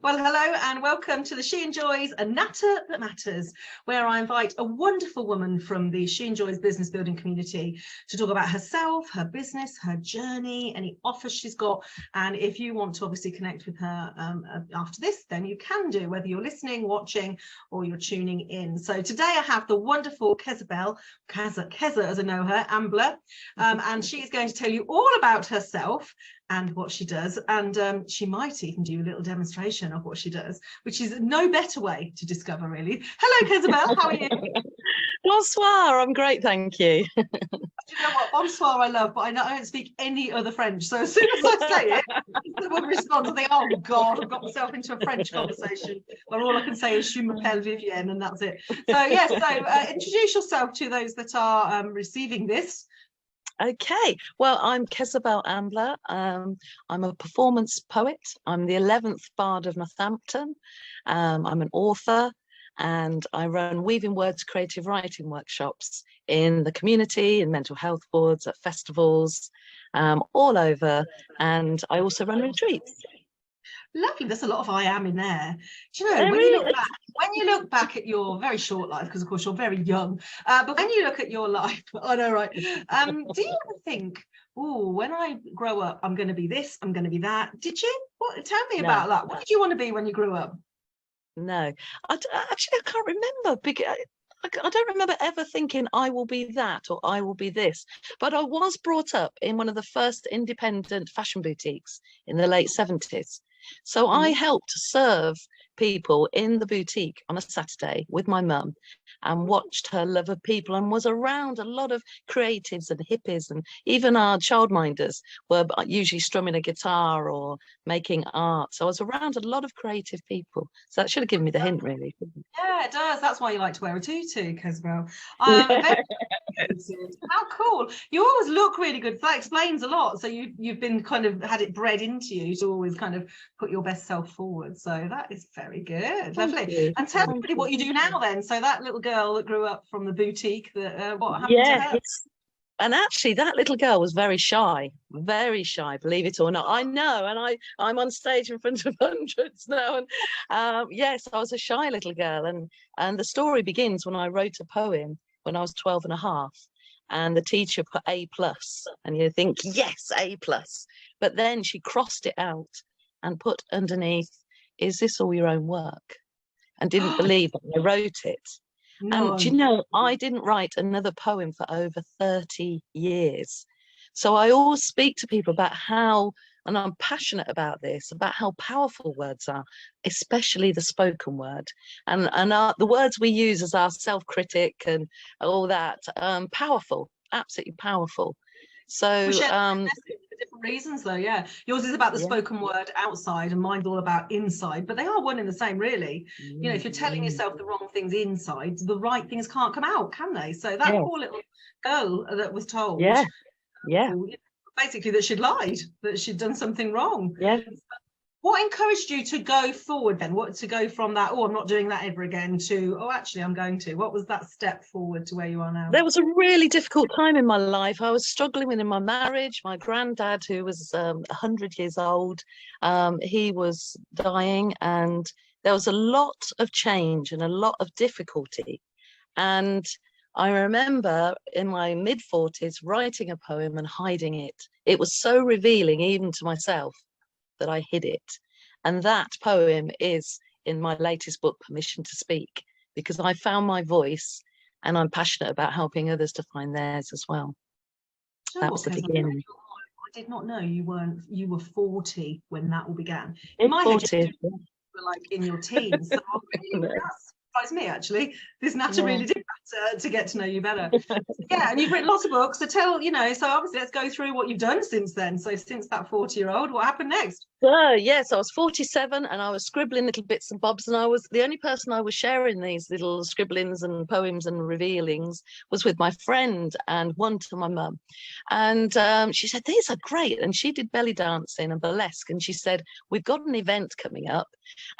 Well, hello and welcome to the She Enjoys a Natter That Matters, where I invite a wonderful woman from the She Enjoys business building community to talk about herself, her business, her journey, any offers she's got. And if you want to obviously connect with her after this, then you can do, whether you're listening, watching, or you're tuning in. So today I have the wonderful Kezzabelle as I know her, Ambler, and she is going to tell you all about herself and what she does, and she might even do a little demonstration of what she does, which is no better way to discover, really. Hello, Kezzabelle, how are you? Bonsoir, I'm great, thank you. Do you know what? Bonsoir I love, but I don't speak any other French, so as soon as I say it, someone responds and think, oh God, I've got myself into a French conversation where all I can say is je m'appelle Vivienne, and that's it. So yes, introduce yourself to those that are receiving this. Okay, well, I'm Kezzabelle Ambler. I'm a performance poet. I'm the 11th Bard of Northampton. I'm an author, and I run Weaving Words creative writing workshops in the community, in mental health boards, at festivals, all over. And I also run retreats. Lovely. There's a lot of I am in there. Do you know, when you look back at your very short life, because of course you're very young, but when you look at your life, I know, right? Do you ever think, oh, when I grow up, I'm going to be this, I'm going to be that? Did you? Tell me about that. What did you want to be when you grew up? No, actually, I can't remember. I don't remember ever thinking I will be that or I will be this, but I was brought up in one of the first independent fashion boutiques in the late 70s. So I helped serve people in the boutique on a Saturday with my mum and watched her love of people, and was around a lot of creatives and hippies, and even our childminders were usually strumming a guitar or making art. So I was around a lot of creative people. So that should have given me the hint, really. Yeah, it does. That's why you like to wear a tutu, Kezzabelle. How cool. You always look really good. That explains a lot. So you've been kind of had it bred into you to always kind of put your best self forward. So that is very good. Lovely. And tell everybody what you do now then. So that little girl that grew up from the boutique, what happened to her? And actually, that little girl was very shy, believe it or not. I know, and I'm on stage in front of hundreds now. And yes, I was a shy little girl. And the story begins when I wrote a poem when I was 12 and a half. And the teacher put A+, and you think, yes, A+. But then she crossed it out and put underneath, is this all your own work? And didn't believe that I wrote it. No. And do you know, I didn't write another poem for over 30 years. So I always speak to people about how, and I'm passionate about this, about how powerful words are, especially the spoken word. And the words we use as our self-critic and all that, powerful, absolutely powerful. So different reasons though, yeah. Yours is about the spoken word outside and mine's all about inside, but they are one and the same, really. You know, if you're telling yourself the wrong things inside, the right things can't come out, can they? So that poor little girl that was told basically that she'd lied, that she'd done something wrong. What encouraged you to go forward then? What to go from that, oh, I'm not doing that ever again, to, oh, actually, I'm going to? What was that step forward to where you are now? There was a really difficult time in my life. I was struggling within my marriage. My granddad, who was 100 years old, he was dying, and there was a lot of change and a lot of difficulty. And I remember in my mid-40s writing a poem and hiding it. It was so revealing even to myself that I hid it. And that poem is in my latest book, Permission to Speak, because I found my voice and I'm passionate about helping others to find theirs as well. That was the beginning. I did not know you were 40 when that all began. In my 40s. You were like in your teens. So that surprised me, actually. This Natter really did matter to get to know you better. Yeah, and you've written lots of books. So tell, so obviously let's go through what you've done since then. So since that 40-year-old, what happened next? Yes, I was 47 and I was scribbling little bits and bobs, and I was the only person I was sharing these little scribblings and poems and revealings was with my friend, and one to my mum. And she said, these are great. And she did belly dancing and burlesque. And she said, we've got an event coming up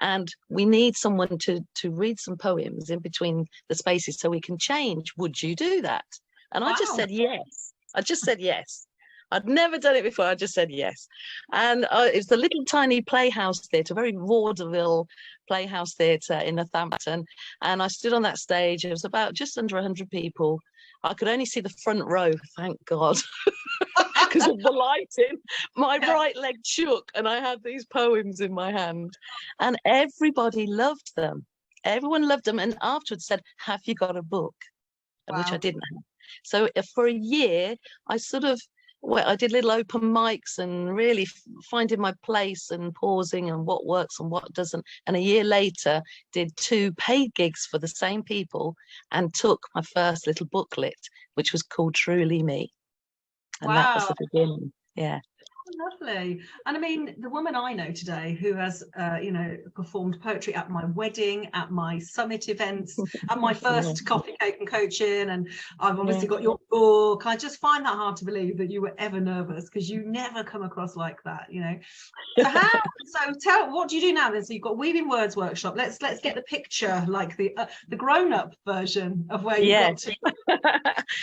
and we need someone to read some poems in between the spaces so we can change. Would you do that? And I just said yes. I'd never done it before. I just said yes. And it was the little tiny playhouse theatre, very vaudeville playhouse theatre in Northampton. And I stood on that stage. It was about just under 100 people. I could only see the front row, thank God, because of the lighting. My right leg shook and I had these poems in my hand. And everybody loved them. Everyone loved them. And afterwards said, have you got a book? Wow. Which I didn't have. So for a year, I I did little open mics and really finding my place and pausing and what works and what doesn't. And a year later, did 2 paid gigs for the same people and took my first little booklet, which was called Truly Me. And that was the beginning. Yeah. Lovely. And I mean, the woman I know today who has, performed poetry at my wedding, at my summit events, at my first coffee, cake and coaching, and I've obviously got your book. I just find that hard to believe that you were ever nervous, because you never come across like that, So tell, what do you do now then? So you've got Weaving Words workshop. Let's get the picture, like the grown-up version of where you got to.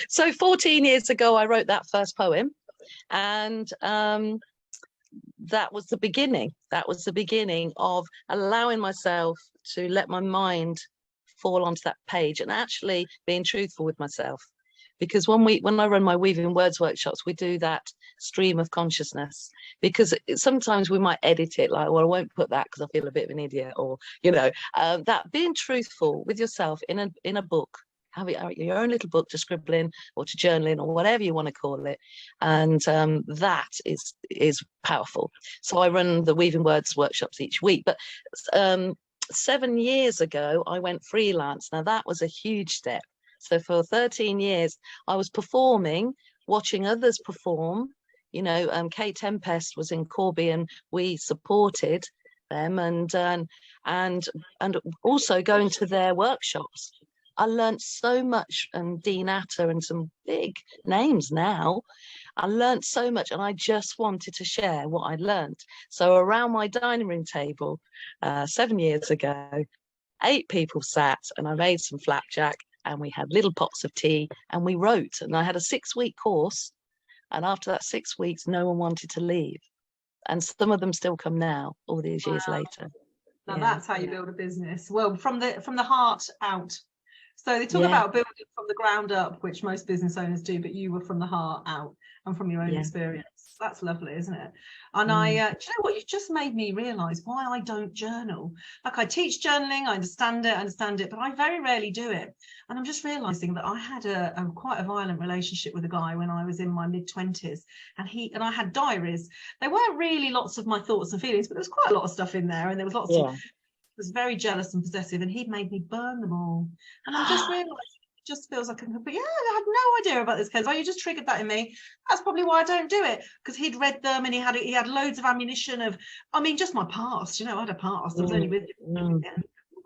So 14 years ago, I wrote that first poem. And that was the beginning. That was the beginning of allowing myself to let my mind fall onto that page and actually being truthful with myself. Because when I run my Weaving Words workshops, we do that stream of consciousness, because sometimes we might edit it like, well, I won't put that because I feel a bit of an idiot, or that being truthful with yourself in a book. Have your own little book to scribble in or to journaling or whatever you want to call it, and that is powerful. So I run the Weaving Words workshops each week. But 7 years ago, I went freelance. Now that was a huge step. So for 13 years, I was performing, watching others perform. Kate Tempest was in Corby, and we supported them, and also going to their workshops. I learned so much, and Natter and some big names now. I learned so much, and I just wanted to share what I learned. So around my dining room table 7 years ago, 8 people sat, and I made some flapjack, and we had little pots of tea, and we wrote. And I had a 6-week course, and after that 6 weeks, no one wanted to leave. And some of them still come now, all these years later. Now that's how you build a business. Well, from the heart out. So they talk about building from the ground up, which most business owners do, but you were from the heart out and from your own experience. That's lovely, isn't it? And do you know what? You've just made me realise why I don't journal. Like, I teach journaling, I understand it, but I very rarely do it. And I'm just realising that I had quite a violent relationship with a guy when I was in my mid-20s, and I had diaries. They weren't really lots of my thoughts and feelings, but there was quite a lot of stuff in there, and there was lots of. Was very jealous and possessive, and he'd made me burn them all. And I just realised it just feels like but I had no idea about this, Kezzabelle. You just triggered that in me. That's probably why I don't do it, because he'd read them, and he had loads of ammunition of, just my past. I had a past. I was only with him.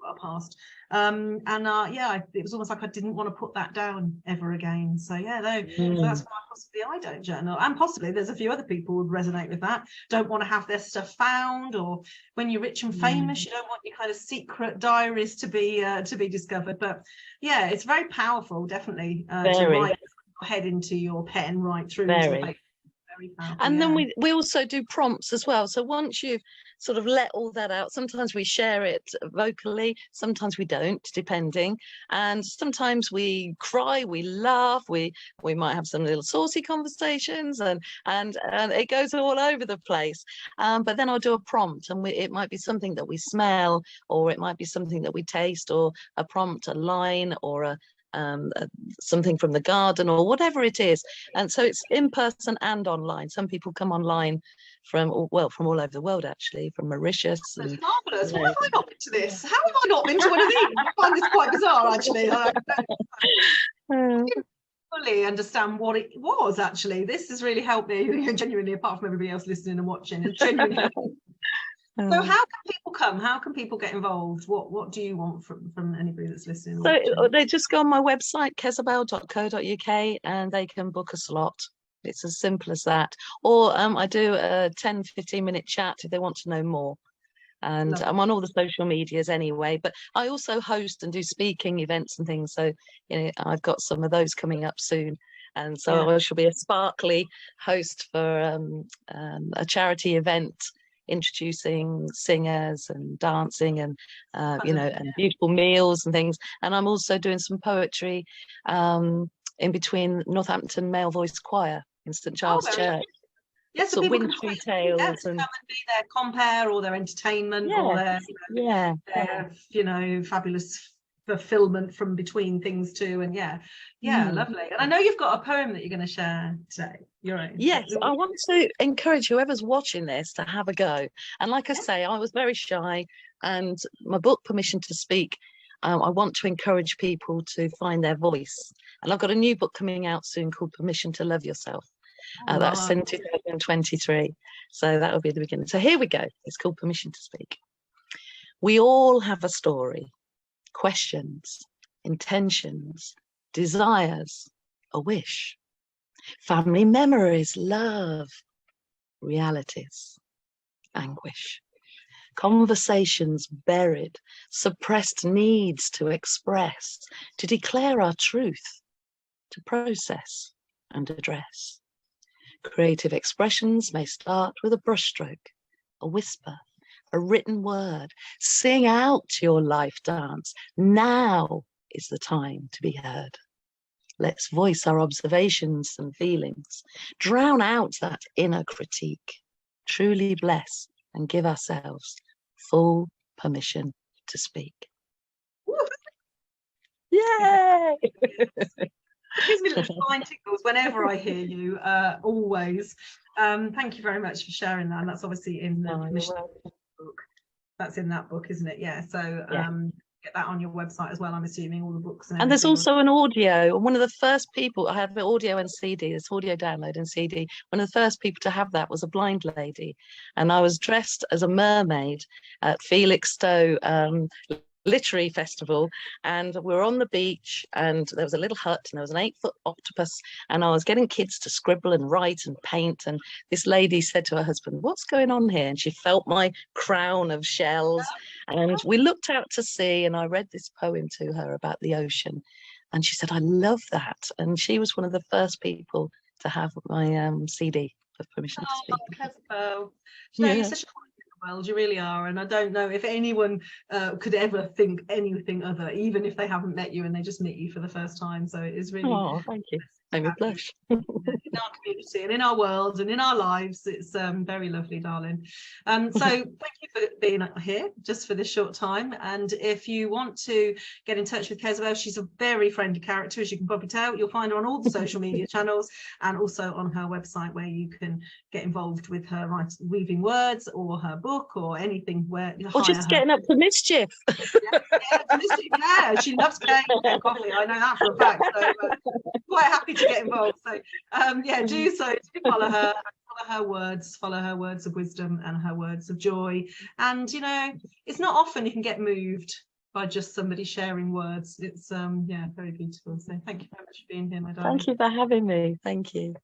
A past. It was almost like I didn't want to put that down ever again. So so that's why possibly I don't journal, and possibly there's a few other people who would resonate with that. Don't want to have their stuff found, or when you're rich and famous, you don't want your kind of secret diaries to be discovered. But it's very powerful, definitely, to write your head into your pen right through into the paper. And then we also do prompts as well. So once you've sort of let all that out, sometimes we share it vocally, sometimes we don't, depending. And sometimes we cry, we laugh, we might have some little saucy conversations, and it goes all over the place. But then I'll do a prompt, and it might be something that we smell, or it might be something that we taste, or a prompt, a line, or something from the garden, or whatever it is. And so it's in person and online. Some people come online from all over the world, actually, from Mauritius. That's marvellous. Why have I not been to this? How have I not been to one of these? I find this quite bizarre, actually. I didn't fully understand what it was, actually. This has really helped me, genuinely, apart from everybody else listening and watching. It's genuinely So how can people come? How can people get involved? What do you want from anybody that's listening? So they just go on my website, kezzabelle.co.uk, and they can book a slot. It's as simple as that. Or I do a 10-15-minute chat if they want to know more. And lovely. I'm on all the social medias anyway, but I also host and do speaking events and things. So I've got some of those coming up soon. And so I shall be a sparkly host for a charity event introducing singers and dancing and and beautiful meals and things. And I'm also doing some poetry in between Northampton Male Voice Choir in St Giles Church. Yes, so people wintry tales and come and be their compere or their entertainment or their fabulous fulfillment from between things too. And lovely. And I know you've got a poem that you're going to share today. Your own. Yes, I want to encourage whoever's watching this to have a go. And like I say, I was very shy, and my book Permission to Speak, I want to encourage people to find their voice. And I've got a new book coming out soon called Permission to Love Yourself. That's in 2023. So that will be the beginning. So here we go. It's called Permission to Speak. We all have a story, questions, intentions, desires, a wish, family memories, love, realities, anguish, conversations buried, suppressed needs to express, to declare our truth, to process and address. Creative expressions may start with a brushstroke, a whisper, a written word. Sing out your life dance. Now is the time to be heard. Let's voice our observations and feelings. Drown out that inner critique. Truly bless and give ourselves full permission to speak. Yay! It gives me little fine tickles whenever I hear you, always. Thank you very much for sharing that. And that's obviously in the Permission book. That's in that book, isn't it? Yeah. So get that on your website as well, I'm assuming, all the books. And there's also an audio. One of the first people, I have the audio and CD, this audio download and CD. One of the first people to have that was a blind lady. And I was dressed as a mermaid at Felixstowe Literary Festival, and we were on the beach, and there was a little hut, and there was an 8-foot octopus, and I was getting kids to scribble and write and paint, and this lady said to her husband, "What's going on here?" And she felt my crown of shells, and we looked out to sea, and I read this poem to her about the ocean, and she said, "I love that." And she was one of the first people to have my CD of Permission to Speak. Kezzabelle. You're such a world, you really are, and I don't know if anyone could ever think anything other, even if they haven't met you and they just meet you for the first time. So it is really thank you. I'm a blush. In our community and in our world and in our lives, it's very lovely, darling. So thank you for being here just for this short time. And if you want to get in touch with Kezzabelle, she's a very friendly character, as you can probably tell. You'll find her on all the social media channels and also on her website, where you can get involved with her weaving words or her book or anything, or just getting up to mischief. Yeah, she loves cake and coffee. I know that for a fact. So quite happy to get involved. So do so. Follow her words, follow her words of wisdom and her words of joy. And it's not often you can get moved by just somebody sharing words. It's very beautiful. So thank you very much for being here, my darling. Thank you for having me. Thank you.